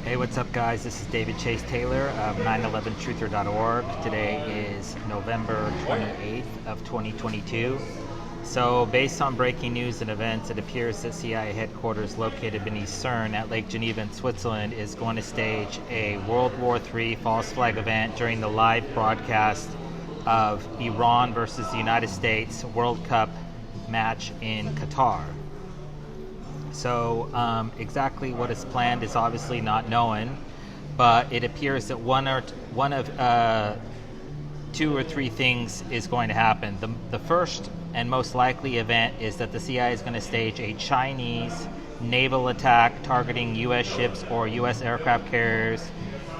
Hey, what's up, guys? This is David Chase Taylor of 911truther.org. Today is November 28th of 2022. So, based on breaking news and events, it appears that CIA headquarters located beneath CERN at Lake Geneva in Switzerland is going to stage a World War III false flag event during the live broadcast of Iran versus the United States World Cup match in Qatar. So exactly what is planned is obviously not known, but it appears that one of two or three things is going to happen. The first and most likely event is that the CIA is going to stage a Chinese naval attack targeting U.S. ships or U.S. aircraft carriers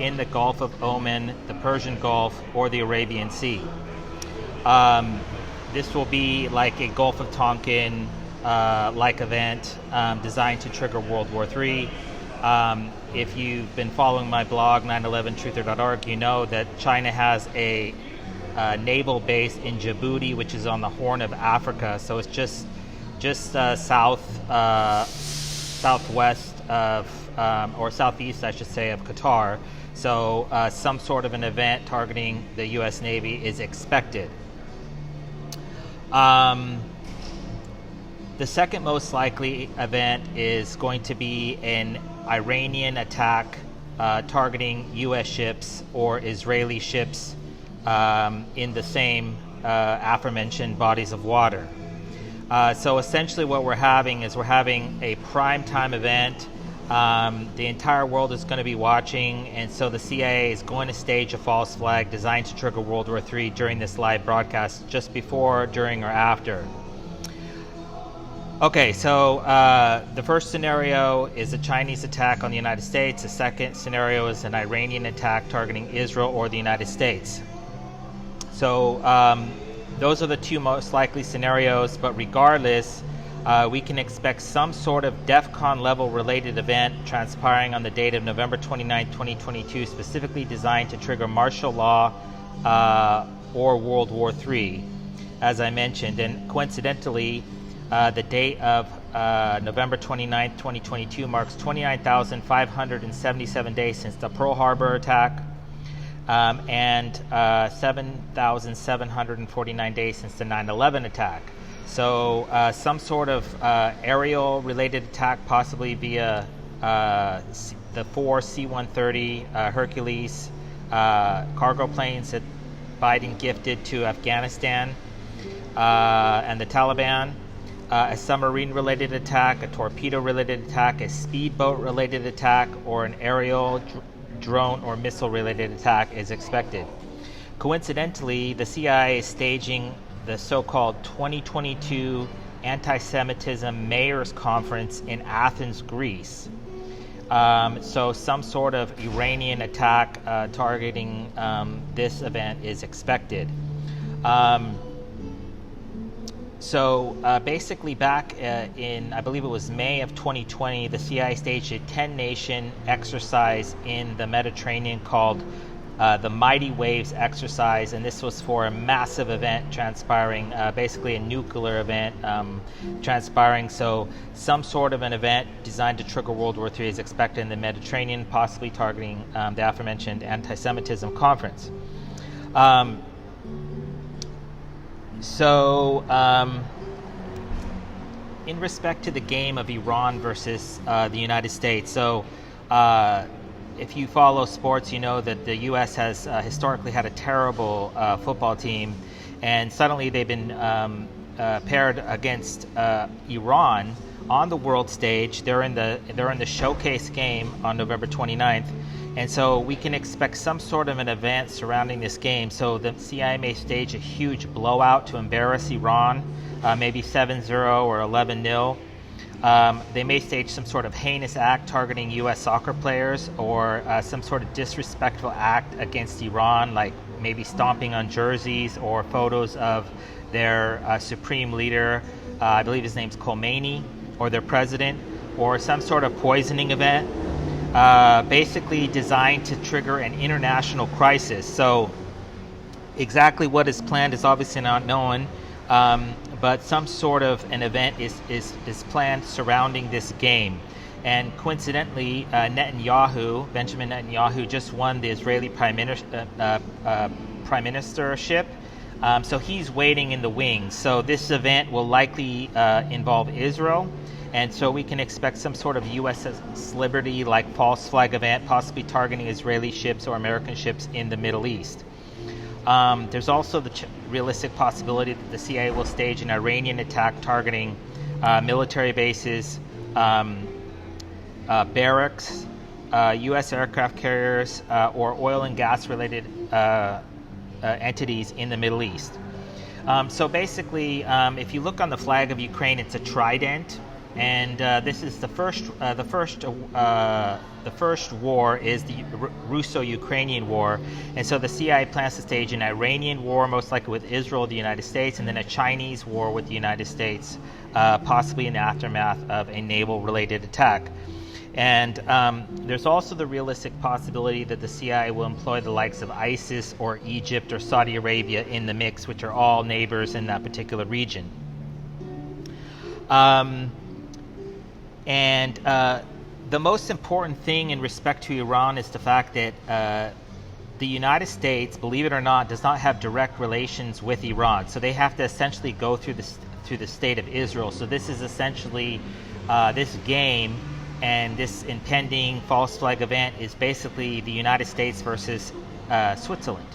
in the Gulf of Oman, the Persian Gulf, or the Arabian Sea. This will be like a Gulf of Tonkin like event designed to trigger World War III. If you've been following my blog, 911truther.org, you know that China has a naval base in Djibouti, which is on the Horn of Africa. So it's just southwest of, or southeast, I should say, of Qatar. So some sort of an event targeting the U.S. Navy is expected. The second most likely event is going to be an Iranian attack targeting U.S. ships or Israeli ships in the same aforementioned bodies of water. So essentially what we're having is a prime time event. The entire world is going to be watching, and so the CIA is going to stage a false flag designed to trigger World War III during this live broadcast, just before, during, or after. Okay, so the first scenario is a Chinese attack on the United States. The second scenario is an Iranian attack targeting Israel or the United States. So those are the two most likely scenarios, but regardless, we can expect some sort of DEFCON level related event transpiring on the date of November 29, 2022, specifically designed to trigger martial law or World War III, as I mentioned. And coincidentally, the date of November 29, 2022 marks 29,577 days since the Pearl Harbor attack and 7,749 days since the 9/11 attack. So some sort of aerial-related attack, possibly via the four C-130 Hercules cargo planes that Biden gifted to Afghanistan and the Taliban. A submarine-related attack, a torpedo-related attack, a speedboat-related attack, or an aerial, drone, or missile-related attack is expected. Coincidentally, the CIA is staging the so-called 2022 Anti-Semitism Mayors Conference in Athens, Greece. So some sort of Iranian attack targeting this event is expected. So basically back in, I believe it was May of 2020, the CIA staged a 10-nation exercise in the Mediterranean called the Mighty Waves exercise, and this was for a massive event transpiring, basically a nuclear event transpiring. So some sort of an event designed to trigger World War III is expected in the Mediterranean, possibly targeting the aforementioned anti-Semitism conference. So, in respect to the game of Iran versus the United States, so if you follow sports, you know that the U.S. has historically had a terrible football team, and suddenly they've been paired against Iran on the world stage. They're in the showcase game on November 29th. And so we can expect some sort of an event surrounding this game. So the CIA may stage a huge blowout to embarrass Iran, maybe 7-0 or 11-0. They may stage some sort of heinous act targeting U.S. soccer players, or some sort of disrespectful act against Iran, like maybe stomping on jerseys or photos of their supreme leader, I believe his name's Khomeini, or their president, or some sort of poisoning event. Basically designed to trigger an international crisis. So exactly what is planned is obviously not known, but some sort of an event is planned surrounding this game. And coincidentally, Benjamin Netanyahu, just won the Israeli prime ministership. So he's waiting in the wings. So this event will likely involve Israel. And so we can expect some sort of USS Liberty like false flag event, possibly targeting Israeli ships or American ships in the Middle East. There's also the realistic possibility that the CIA will stage an Iranian attack targeting military bases, barracks, U.S. aircraft carriers, or oil and gas related entities in the Middle East. So basically, if you look on the flag of Ukraine, it's a trident, and this is the first war is the Russo-Ukrainian War, and so the CIA plans to stage an Iranian war, most likely with Israel, the United States, and then a Chinese war with the United States, possibly in the aftermath of a naval-related attack. And there's also the realistic possibility that the CIA will employ the likes of ISIS or Egypt or Saudi Arabia in the mix, which are all neighbors in that particular region. The most important thing in respect to Iran is the fact that the United States, believe it or not, does not have direct relations with Iran. So they have to essentially go through the state of Israel. So this is essentially this game. And this impending false flag event is basically the United States versus Switzerland.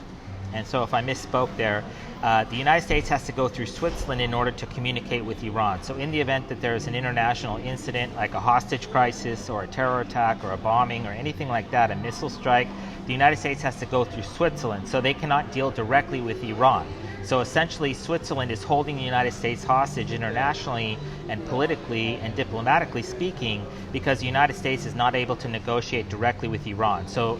And so if I misspoke there, the United States has to go through Switzerland in order to communicate with Iran. So in the event that there is an international incident like a hostage crisis or a terror attack or a bombing or anything like that, a missile strike, the United States has to go through Switzerland. So they cannot deal directly with Iran. So essentially, Switzerland is holding the United States hostage internationally and politically and diplomatically speaking because the United States is not able to negotiate directly with Iran. So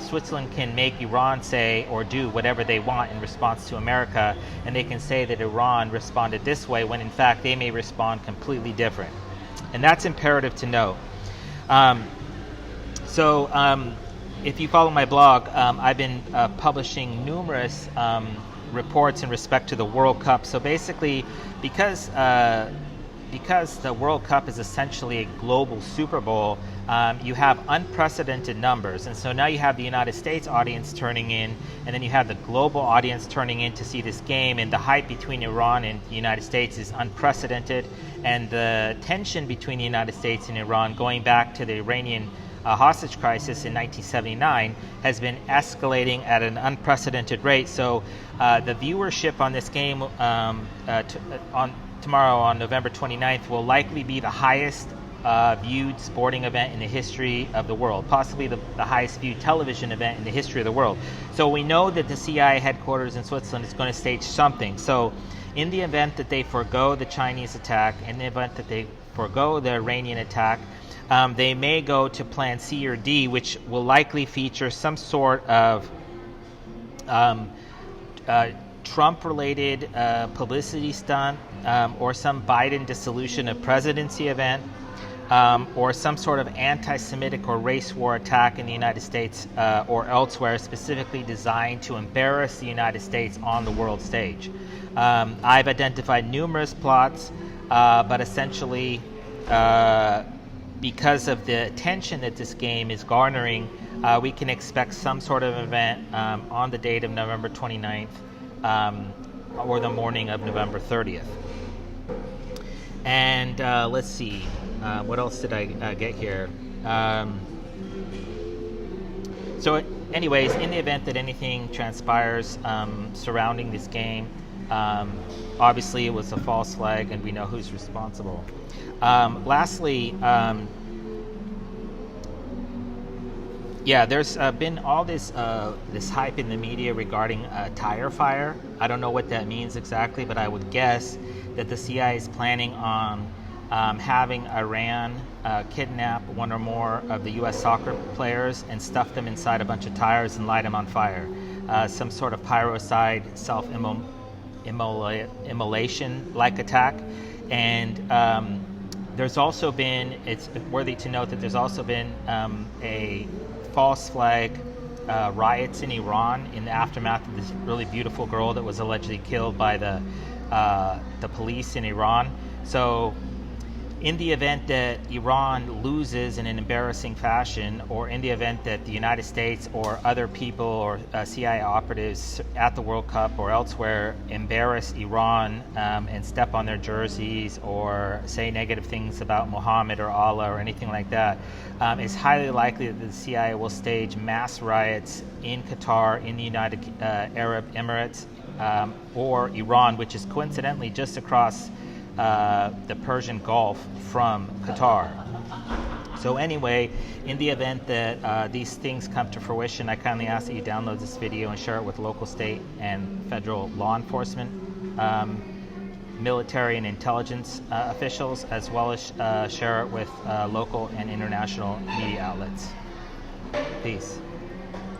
Switzerland can make Iran say or do whatever they want in response to America, and they can say that Iran responded this way when in fact they may respond completely different. And that's imperative to know. If you follow my blog, I've been publishing numerous reports in respect to the World Cup. So basically, because the World Cup is essentially a global Super Bowl, you have unprecedented numbers. And so now you have the United States audience turning in, and then you have the global audience turning in to see this game, and the hype between Iran and the United States is unprecedented. And the tension between the United States and Iran, going back to the Iranian hostage crisis in 1979, has been escalating at an unprecedented rate. So the viewership on this game tomorrow on November 29th will likely be the highest viewed sporting event in the history of the world, possibly the highest viewed television event in the history of the world. So we know that the CIA headquarters in Switzerland is going to stage something. So in the event that they forego the Chinese attack, in the event that they forego the Iranian attack, they may go to Plan C or D, which will likely feature some sort of Trump-related publicity stunt, or some Biden dissolution of presidency event, or some sort of anti-Semitic or race war attack in the United States or elsewhere, specifically designed to embarrass the United States on the world stage. I've identified numerous plots, but essentially, because of the attention that this game is garnering, we can expect some sort of event on the date of November 29th or the morning of November 30th. And let's see, what else did I get here? So anyways, in the event that anything transpires surrounding this game, obviously it was a false flag and we know who's responsible. Lastly, there's been all this hype in the media regarding tire fire. I don't know what that means exactly, but I would guess that the CIA is planning on having Iran kidnap one or more of the U.S. soccer players and stuff them inside a bunch of tires and light them on fire. Some sort of pyrocide, self-immolation-like attack. And there's also been, it's worthy to note that there's also been a false flag riots in Iran in the aftermath of this really beautiful girl that was allegedly killed by the police in Iran. So In the event that Iran loses in an embarrassing fashion, or in the event that the United States or other people or CIA operatives at the World Cup or elsewhere embarrass Iran and step on their jerseys or say negative things about Muhammad or Allah or anything like that, it's highly likely that the CIA will stage mass riots in Qatar, in the United Arab Emirates, or Iran, which is coincidentally just across the Persian Gulf from Qatar. So anyway, in the event that these things come to fruition, I kindly ask that you download this video and share it with local, state, and federal law enforcement, military and intelligence officials, as well as share it with local and international media outlets. Peace.